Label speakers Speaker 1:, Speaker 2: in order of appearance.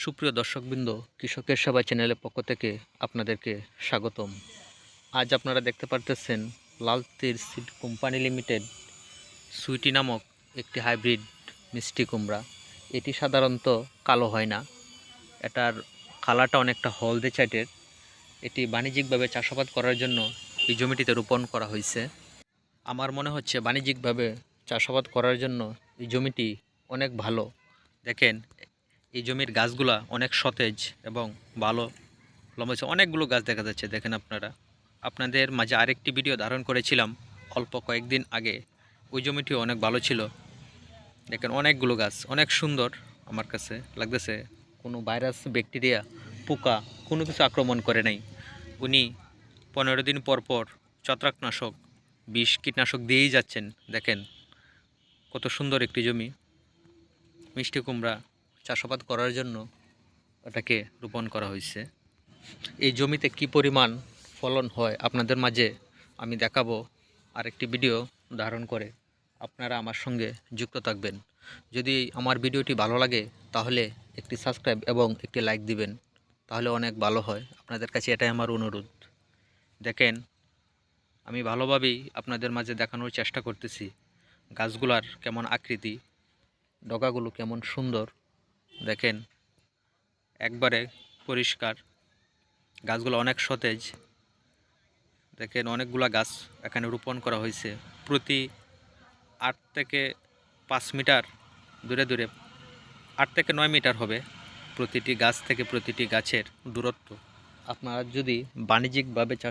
Speaker 1: সুপ্রিয় দর্শকবৃন্দ, কৃষকের সেবা চ্যানেলের পক্ষ থেকে আপনাদেরকে স্বাগতম। আজ আপনারা দেখতে পারতেছেন লাল তীর সিড কোম্পানি লিমিটেড সুইটি নামক একটি হাইব্রিড মিষ্টি কুমড়া। এটি সাধারণত কালো হয় না, এটার কালারটা অনেকটা হলদে চাইটের। এটি বাণিজ্যিকভাবে চাষাবাদ করার জন্য এই জমিটিতে রোপণ করা হয়েছে। আমার মনে হচ্ছে বাণিজ্যিকভাবে চাষাবাদ করার জন্য এই জমিটি অনেক ভালো। দেখেন, এই জমির গাছগুলা অনেক সতেজ এবং ভালো লম্বা হচ্ছে। অনেকগুলো গাছ দেখা যাচ্ছে। দেখেন আপনারা, আপনাদের মাঝে আরেকটি ভিডিও ধারণ করেছিলাম অল্প কয়েকদিন আগে। ওই জমিটিও অনেক ভালো ছিল। দেখেন অনেকগুলো গাছ, অনেক সুন্দর। আমার কাছে লাগতেছে কোনো ভাইরাস, ব্যাকটেরিয়া, পোকা কোনো কিছু আক্রমণ করে নাই। উনি 15 দিন পর পর ছত্রাকনাশক, বিষ, কীটনাশক দিয়েই যাচ্ছেন। দেখেন কত সুন্দর একটি জমি। মিষ্টি কুমড়া চাষাবাদ করার জন্য এটাকে রোপণ করা হয়েছে। এই জমিতে কি পরিমাণ ফলন হয় আপনাদের মাঝে আমি দেখাবো আরেকটি ভিডিও ধারণ করে। আপনারা আমার সঙ্গে যুক্ত থাকবেন। যদি আমার ভিডিওটি ভালো লাগে তাহলে একটি সাবস্ক্রাইব এবং একটি লাইক দিবেন, তাহলে অনেক ভালো হয়। আপনাদের কাছে এটাই আমার অনুরোধ। দেখেন, আমি ভালোভাবেই আপনাদের মাঝে দেখানোর চেষ্টা করতেছি গাছগুলার কেমন আকৃতি, ডগাগুলো কেমন সুন্দর। দেখেন একবারে পরিষ্কার, গাছগুলো অনেক সতেজ। দেখেন অনেকগুলা গাছ এখানে রোপণ করা হয়েছে। প্রতি 8 থেকে 5 মিটার দূরে দূরে, 8 থেকে 9 মিটার হবে প্রতিটি গাছ থেকে প্রতিটি গাছের দূরত্ব। আপনারা যদি বাণিজ্যিকভাবে চাষ